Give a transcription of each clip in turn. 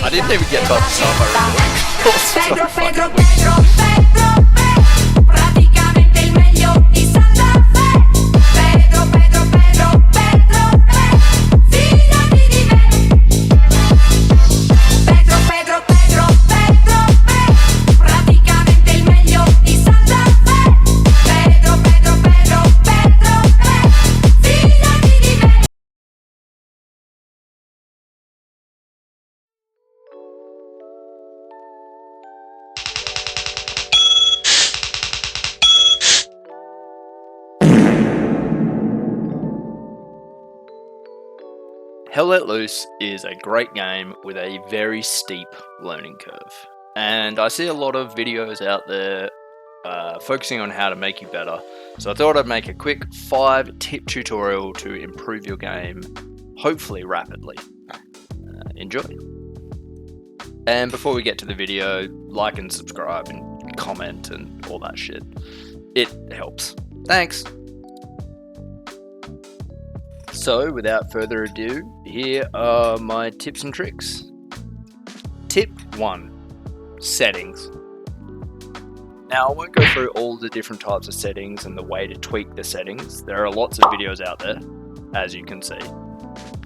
I didn't even get to start my Pedro, Pedro, Pedro, Pedro, Pedro, praticamente il meglio di Santa Fe. Pedro, Pedro, Pedro, Pedro, Pedro, fidati di me. Pedro, Pedro, Pedro, Pedro, Pedro, praticamente il meglio di Santa Fe. Pedro, Pedro, Pedro, Pedro, Pedro, fidati di me. Hell Let Loose is a great game with a very steep learning curve. And I see a lot of videos out there focusing on how to make you better. So I thought I'd make a quick 5-tip tutorial to improve your game, hopefully rapidly. Enjoy. And before we get to the video, like and subscribe and comment and all that shit. It helps. Thanks. So, without further ado, here are my tips and tricks. Tip 1. Settings. Now, I won't go through all the different types of settings and the way to tweak the settings. There are lots of videos out there, as you can see.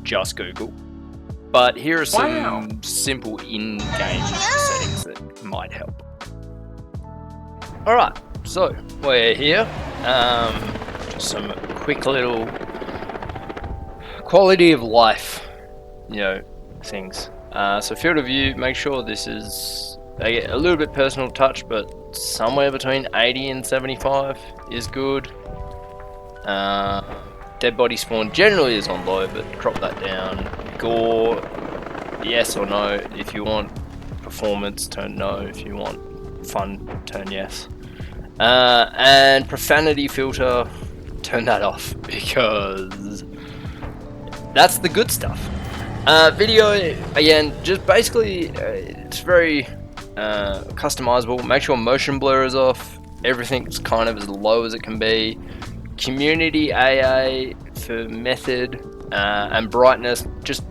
Just Google. But here are some simple in-game settings that might help. Alright, so we're here. Just some quick little quality of life, things. So field of view, make sure this is a little bit personal touch, but somewhere between 80 and 75 is good. Dead body spawn generally is on low, but drop that down. Gore, yes or no. If you want performance, turn no. If you want fun, turn yes. And profanity filter, turn that off, because that's the good stuff. Video, again, just basically, it's very customizable. Make sure motion blur is off. Everything's kind of as low as it can be. Community AA for method and brightness, just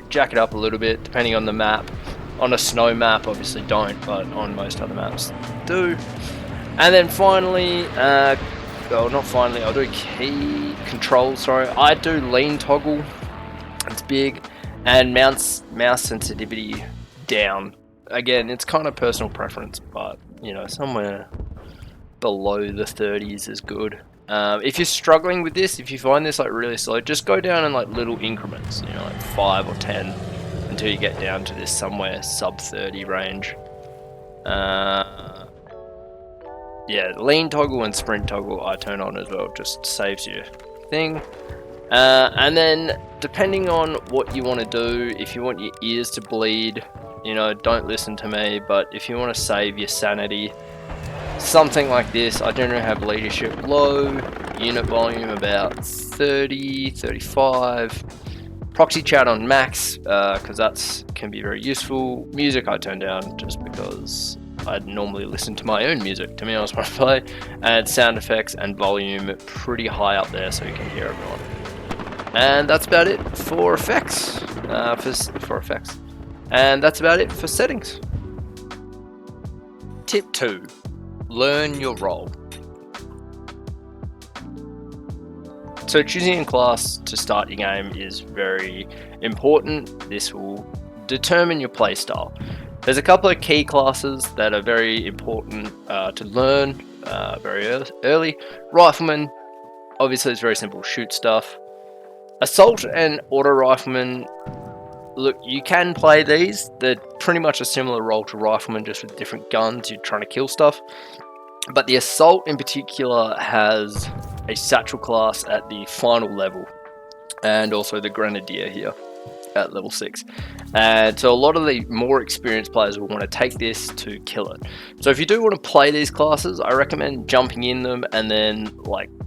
jack it up a little bit depending on the map. On a snow map, obviously don't, but on most other maps do. And then finally, I'll do key control, I do lean toggle, it's big, and mouse sensitivity down. Again, it's kind of personal preference, but somewhere below the 30s is good. If you're struggling with this, if you find this really slow, just go down in little increments, like 5 or 10 until you get down to this somewhere sub 30 range. Yeah, lean toggle and sprint toggle I turn on as well, just saves you thing. And then depending on what you want to do, if you want your ears to bleed, don't listen to me, but if you want to save your sanity, something like this. I generally have leadership low, unit volume about 30, 35, proxy chat on max, because that can be very useful. Music I turn down just because I'd normally listen to my own music, to be honest, when I play. And sound effects and volume pretty high up there so you can hear everyone. And that's about it for effects. And that's about it for settings. Tip 2. Learn your role. So choosing a class to start your game is very important. This will determine your playstyle. There's a couple of key classes that are very important to learn very early. Rifleman, obviously it's very simple, shoot stuff. Assault and auto rifleman, look, you can play these. They're pretty much a similar role to rifleman, just with different guns. You're trying to kill stuff. But the assault in particular has a satchel class at the final level, and also the grenadier here at level 6. And so a lot of the more experienced players will want to take this to kill it. So if you do want to play these classes, I recommend jumping in them and then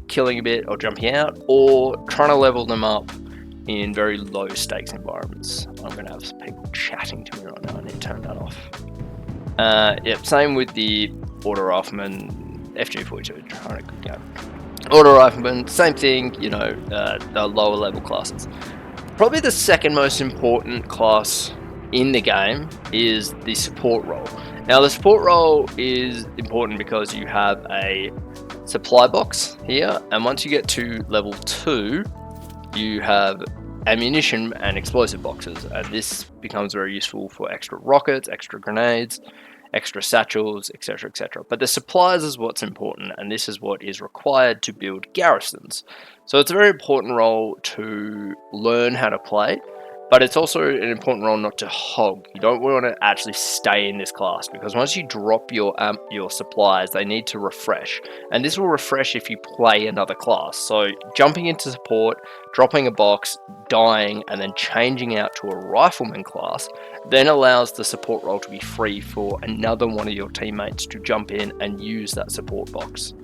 killing a bit or jumping out, or trying to level them up in very low stakes environments. I'm going to have some people chatting to me right now. I need to turn that off. Yep, same with the auto rifleman, FG42, trying a good game. Auto rifleman, same thing, the lower level classes. Probably the second most important class in the game is the support role. Now the support role is important because you have a supply box here, and once you get to level 2 you have ammunition and explosive boxes, and this becomes very useful for extra rockets, extra grenades, extra satchels, etc, etc. But the supplies is what's important, and this is what is required to build garrisons. So it's a very important role to learn how to play, but it's also an important role not to hog. You don't want to actually stay in this class, because once you drop your supplies, they need to refresh, and this will refresh if you play another class. So jumping into support, dropping a box, dying, and then changing out to a rifleman class then allows the support role to be free for another one of your teammates to jump in and use that support box.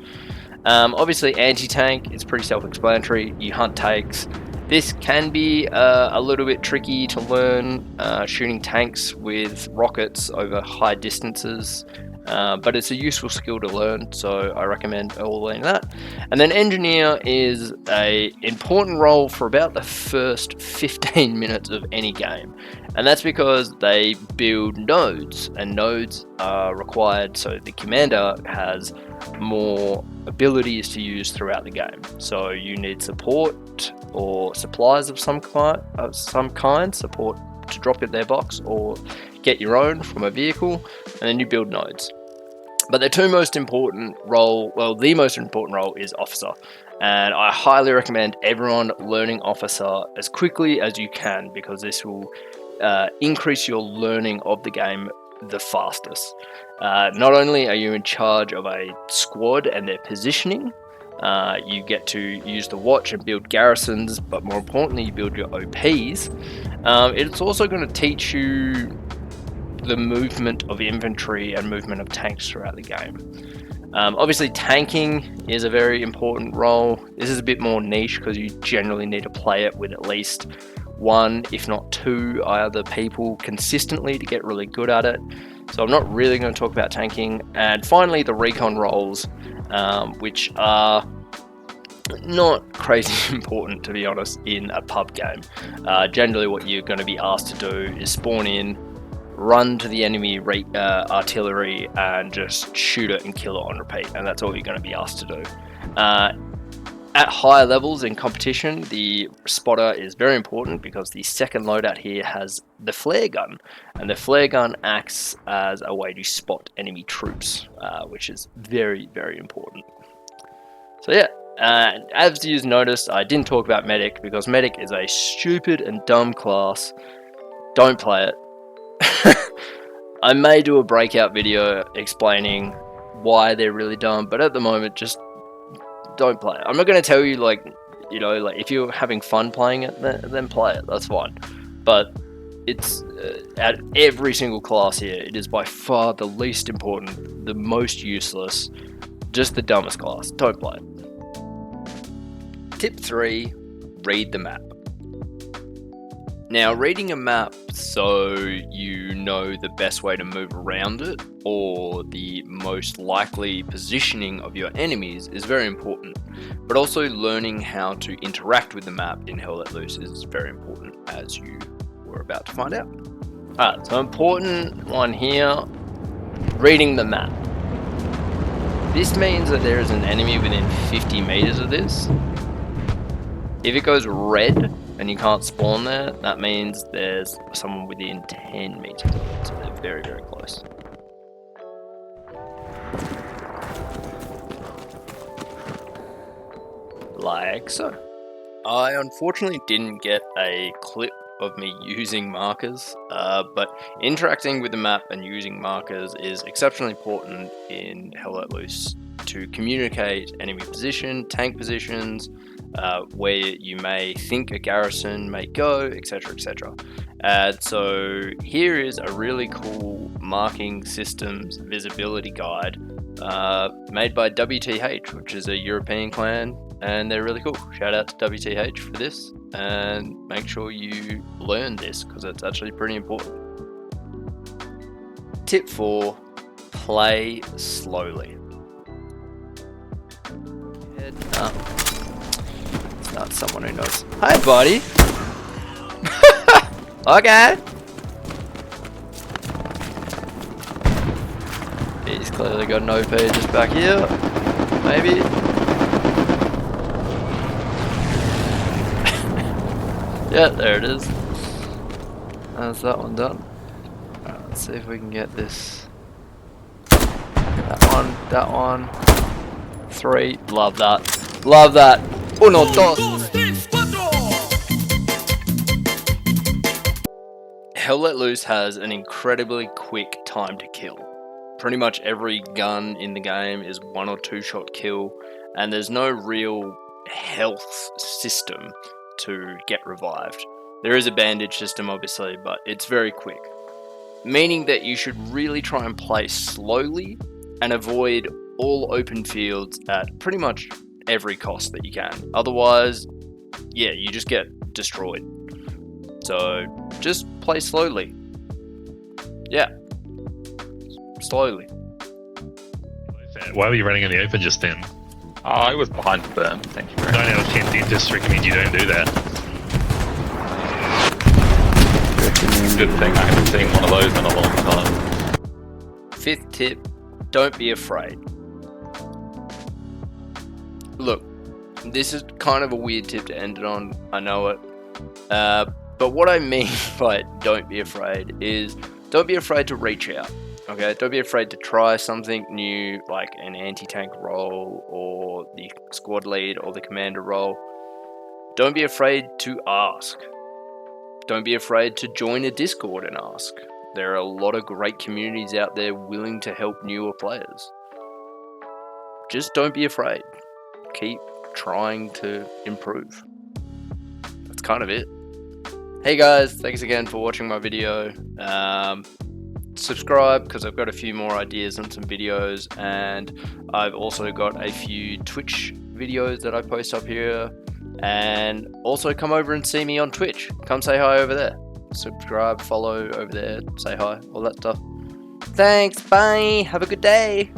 Obviously anti-tank is pretty self-explanatory. You hunt tanks. This can be a little bit tricky to learn, shooting tanks with rockets over high distances, but it's a useful skill to learn, so I recommend all learning that. And then engineer is an important role for about the first 15 minutes of any game, and that's because they build nodes, and nodes are required so the commander has more abilities to use throughout the game. So you need support or supplies of some kind, support to drop in their box or get your own from a vehicle, and then you build nodes. But the two most important role, well, the most important role is officer, and I highly recommend everyone learning officer as quickly as you can, because this will increase your learning of the game the fastest. Not only are you in charge of a squad and their positioning, you get to use the watch and build garrisons, but more importantly you build your OPs. It's also going to teach you the movement of infantry and movement of tanks throughout the game. Obviously tanking is a very important role. This is a bit more niche because you generally need to play it with at least one, if not two, other people consistently to get really good at it. So I'm not really going to talk about tanking. And finally, the recon roles, which are not crazy important, to be honest, in a pub game. Generally what you're going to be asked to do is spawn in, run to the enemy artillery and just shoot it and kill it on repeat, and that's all you're going to be asked to do. At higher levels in competition, the spotter is very important because the second loadout here has the flare gun, and the flare gun acts as a way to spot enemy troops, which is very, very important. So yeah, as you've noticed, I didn't talk about medic because medic is a stupid and dumb class. Don't play it. I may do a breakout video explaining why they're really dumb, but at the moment, just don't play it. I'm not going to tell you, like, you know, like if you're having fun playing it, then play it. That's fine. But it's at every single class here, it is by far the least important, the most useless, just the dumbest class. Don't play it. Tip 3: read the map. Now, reading a map so you know the best way to move around it or the most likely positioning of your enemies is very important, but also learning how to interact with the map in Hell Let Loose is very important, as you were about to find out. Alright, so important one here, reading the map. This means that there is an enemy within 50 meters of this. If it goes red and you can't spawn there, that means there's someone within 10 meters of it, so they're very, very close. Like so. I unfortunately didn't get a clip of me using markers, but interacting with the map and using markers is exceptionally important in Hell Let Loose to communicate enemy position, tank positions, where you may think a garrison may go, etc, etc. And so here is a really cool marking systems visibility guide made by WTH, which is a European clan, and they're really cool. Shout out to WTH for this, and make sure you learn this because it's actually pretty important. Tip 4: play slowly. Head up. It's not someone who knows. Hi, buddy. Okay. He's clearly got an OP just back here. Maybe. Yeah, there it is. That's that one done. Alright, let's see if we can get this. That one. 3. Love that. Love that. Uno, dos. Hell Let Loose has an incredibly quick time to kill. Pretty much every gun in the game is 1 or 2 shot kill, and there's no real health system to get revived. There is a bandage system obviously, but it's very quick. Meaning that you should really try and play slowly and avoid all open fields at pretty much every cost that you can. Otherwise, yeah, you just get destroyed. So just play slowly. Yeah. Slowly. Why were you running in the open just then? Oh, I was behind the berm. Thank you very much. 9 out of 10 dentists recommend you don't do that. Good thing I haven't seen one of those in a long time. 5th tip, don't be afraid. Look, this is kind of a weird tip to end it on, I know it. But what I mean by don't be afraid is don't be afraid to reach out. Okay, don't be afraid to try something new like an anti-tank role or the squad lead or the commander role. Don't be afraid to ask. Don't be afraid to join a Discord and ask. There are a lot of great communities out there willing to help newer players. Just don't be afraid. Keep trying to improve. That's kind of it. Hey guys, thanks again for watching my video. Subscribe because I've got a few more ideas and some videos, and I've also got a few Twitch videos that I post up here, and also come over and see me on Twitch. Come say hi over there. Subscribe, follow over there, say hi, all that stuff. Thanks, bye, have a good day.